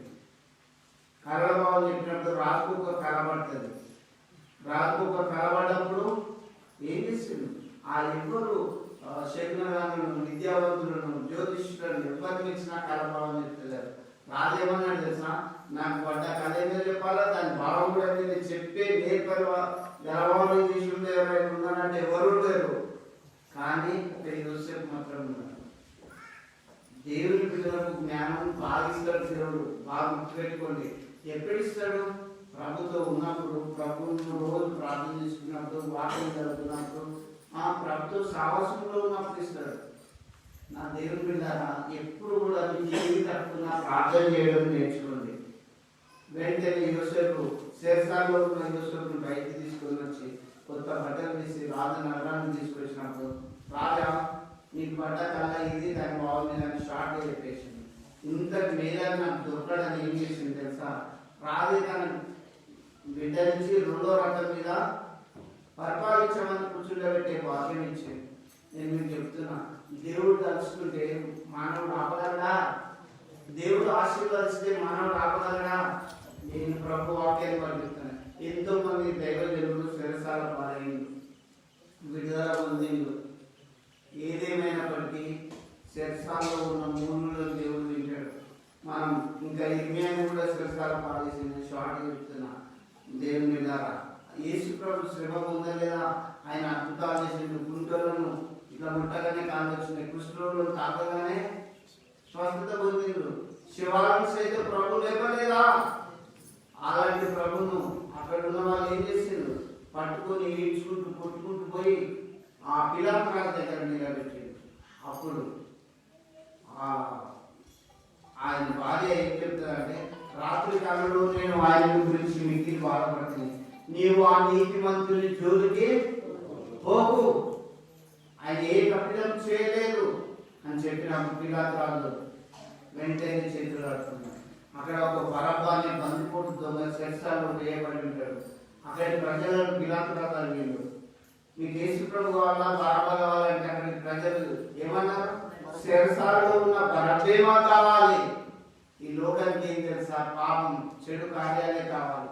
కరళభావం చెప్పినప్పుడు రాజుకు కలబడుతుంది. రాజుకు కలబడ్డప్పుడు ఏం చేసింది? ఆ ఎవ్వరు శకునగాను, విద్యావంతులను, జ్యోతిష్యులను ఎవరికి ఇచ్చినా కలభావం చెప్తలేరు. రాజేమన్నాడు తెలుసా? నాకు పడ్డ కథ ఏదో చెప్పాలా, దాని భావం కూడా నేను చెప్పే నేర్పరి గర్భావం తీసుకుంటే ఎవరైనా ఉన్నారంటే ఎవరు లేరు. కానీ ఒక యోసేపు మాత్రం ఉన్నారు. దేవుని పిల్లలకు జ్ఞానం బాగా ఇస్తాడు దేవుడు. బాగా గుర్తుపెట్టుకోండి. ఎప్పుడు ఇస్తాడు? ప్రభుతో ఉన్నప్పుడు, ప్రభువును రోజు ప్రార్థన చేసుకున్నప్పుడు, వాక్యం జరుగుతున్నప్పుడు, ప్రభుత్వ సావాసంలో ఉన్నప్పుడు ఇస్తాడు. నా దేవుని బిడ్డారా, ఎప్పుడు కూడా మీకు ఏది తక్కువ ప్రార్థన చేయడం నేర్చుకోండి. వెంటనే యోసేపు శేషాల్లో ఉన్న యోసేపుని బయటికి తీసుకొని వచ్చి కొత్త బట్టలు తీసి రాజు నగరాన్ని తీసుకొచ్చినప్పుడు, రాజా నీకు బట్ట కల్లా ఇది దాని బాగుంది దాన్ని షార్ట్గా చెప్పేసింది. ఇంతటి మీద నాకు దొరకడని ఏం చేసింది తెలుసా? రాజు తన బిడ్డ నుంచి 2వ రథం మీద పరిపాలించమని కూర్చుండబెట్టే భాగ్యం ఇచ్చింది. నేను మీకు చెప్తున్నా, దేవుడు తలుచుకుంటే మానవుడు ఆపగలడా? దేవుడు ఆశీర్వదిస్తే మానవుడు ఆపగలడా? నేను ప్రభు వాక్యాన్ని పలుకుతున్నాను. ఎంతో మంది దైవజనులు శిరసాల పాలైండు, విడుదల పొందిండు. ఏదేమైనప్పటికీ శిరసాల్లో ఉన్న మూలులో దేవుడు వింటాడు. మనం ఇంకా ఇర్మియాని కూడా శిరసాల పాలేసింది. షార్ట్ చెప్తున్నా దేవుని మీద. యేసు ప్రభు శ్రమ పొందలేదా? ఆయన అద్భుతాలు చేసిండు. గుంటలను ఇట్లా ముట్టగానే కాళ్ళు వచ్చినాయి, కుష్ఠరోగులను తాకగానే స్వస్థత పొందిండు. శివాలను సైతం ప్రభు లేపలేదా? అలాంటి ప్రభును అక్కడ ఉన్న వాళ్ళు ఏం చేసిండు? పట్టుకొని ఈడ్చుకుంటూ కొట్టుకుంటూ పోయి ఆ పిలాతు రాజు దగ్గర నిలబెట్టిండు. అప్పుడు ఆయన భార్య ఏం చెప్తారంటే, రాత్రి కాలంలో నేను ఆయన గురించి మిగిలి బాధపడుతుంది, నీవు ఆ నీతిమంతుని జోలికి పోకు, ఆయన ఏ కపిలం చేయలేదు అని చెప్పినప్పుడు పిలాతు రాజు వెంటనే చేతులు కడుతున్నాడు. అక్కడ ఒక బరబ్బాని బందిపోటు దొంగ శిరసాల్లో వేయబడి ఉంటాడు. అక్కడి ప్రజలను పిలాతు రాజు అడిగిండు, మీకు యేసు ప్రభు కావాలా బరబ్బ కావాలంటే అక్కడి ప్రజలు ఏమన్నారు? శిరసాల్లో ఉన్న బరబ్బేమా కావాలి. ఈ లోకానికి ఏం తెలుసా? పాపం చెడు కార్యాలే కావాలి.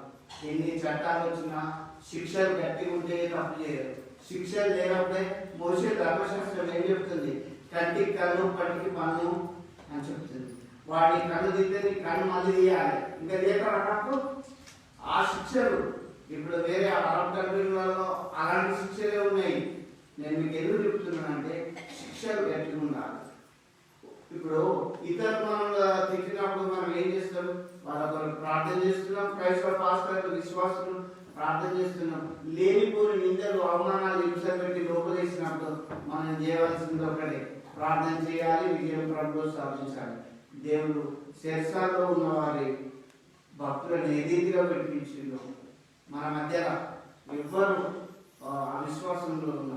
ఎన్ని చట్టాలు వచ్చినా శిక్షలు గట్టిగా ఉంటే తప్పు చేయరు. శిక్షలు లేనప్పుడే మోసే ధర్మశాస్త్రం ఏం చెప్తుంది? కంటికి కన్ను పంటికి పన్ను అని చెప్తుంది. వాడి కన్ను తింటే నీ కన్ను మళ్ళీ తీయాలి. ఇంకా లేకపోతే ఆ శిక్షలు ఇప్పుడు వేరే అరబ్ కంట్రీలలో అలాంటి శిక్షలే ఉన్నాయి. నేను మీకు ఎందుకు చెప్తున్నానంటే శిక్షలు గట్టిగా ఉండాలి. ఇప్పుడు ఇతరులు మనం తిట్టినప్పుడు మనం ఏం చేస్తాం? వాళ్ళ ప్రార్థన చేస్తున్నాం. క్రైస్తవ పాస్టర్లు విశ్వాసులు ప్రార్థన చేస్తున్నాం. లేనిపోని నిందలు అవమానాలు హింసలు పెట్టి లోపలేసినప్పుడు మనం చేయవలసింది ఒకటే, ప్రార్థన చేయాలి, విజయం ప్రభుత్వం సాధించాలి. దేవుడు శిరసాల్లో ఉన్న వారి భక్తులను ఏ రీతిగా పెట్టించిందో మన మధ్యలో ఎవ్వరు అవిశ్వాసంలో ఉన్న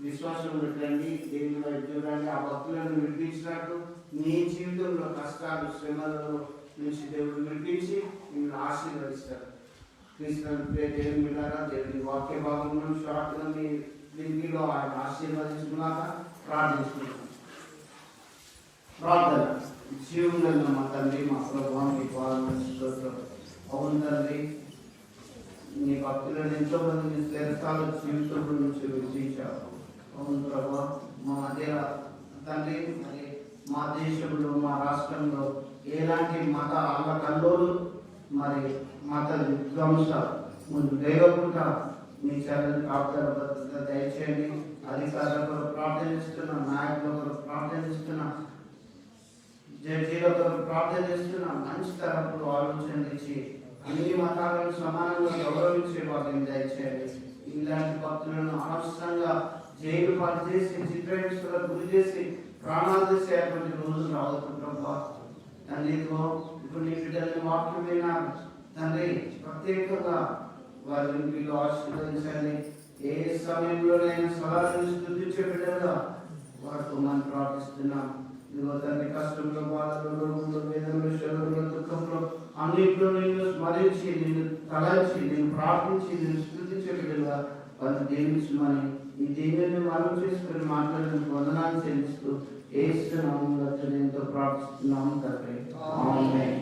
విశ్వాసం పెట్టండి, దేవుని వైపు చూడండి. ఆ భక్తులను విడిపించినట్టు నీ జీవితంలో కష్టాలు శ్రమలలో నుంచి దేవుడు విడిపించి మిమ్మల్ని ఆశీర్వదిస్తారు. దేవుని బిడ్డలారా, దేవుని వాక్య భాగంలో షార్ట్గా మీ లింగిలో ఆయన ఆశీర్వదించుకున్నాక ప్రార్థించుకుంటాం. ప్రార్థన. జీవులను మా తండ్రి, మా ప్రభువానికి స్తోత్రం. అవును తండ్రి, నీ భక్తులను ఎంతో మంది శిరసాల జీవితంలో నుంచి విడిపించావు. అవును ప్రభా, మా మధ్య తండ్రి మరి మా దేశంలో మా రాష్ట్రంలో ఎలాంటి మత అల్లకల్లోలు మరి మత విధ్వంస ముందు లేకుండా మీ చర్యలు కాపుదల భద్రత దయచేయండి. అధికారుల కొరకు ప్రార్థనిస్తున్నాం, నాయకుల కొరకు ప్రార్థనిస్తున్నాం, జడ్జీల కొరకు ప్రార్థనిస్తున్నాం. మంచి తరపులు ఆలోచన ఇచ్చి అన్ని మతాలను సమానంగా గౌరవించే వారిని దయచేయండి. ఇలాంటి భక్తులను అనవసరంగా జైలు పాటు చేసి చిత్రహింసలకు గురి చేసి ప్రాణాలు చేసేటువంటి రోజులు రావద్దు ప్రభా. తండ్రి, ఇప్పుడు నీ బిడ్డల్ని వాక్యం విన్నారు తండ్రి, ప్రత్యేకంగా వారి ఇంటిలో ఆశీర్వదించండి. ఏ సమయంలోనైనా సవాళ్ళను స్థుతించే బిడ్డలుగా వారితో మనం ప్రార్థిస్తున్నాం. ఇదిగో తండ్రి, కష్టంలో, బాధలో, రోగంలో, వేదనలో, శరీరంలో, దుఃఖంలో అన్నింటిలో నిన్ను స్మరించి, నిన్ను తలంచి, నిన్ను ప్రార్థించి, నిన్ను స్థుతించే బిడ్డలుగా వారిని దీవించమని ఈ దీనిని మనం చేసుకుని మాట్లాడిన వందనాన్ని చెల్లిస్తూ యేసు నామములో ఎంతో ప్రార్థిస్తున్నాము తండ్రి. ఆమేన్.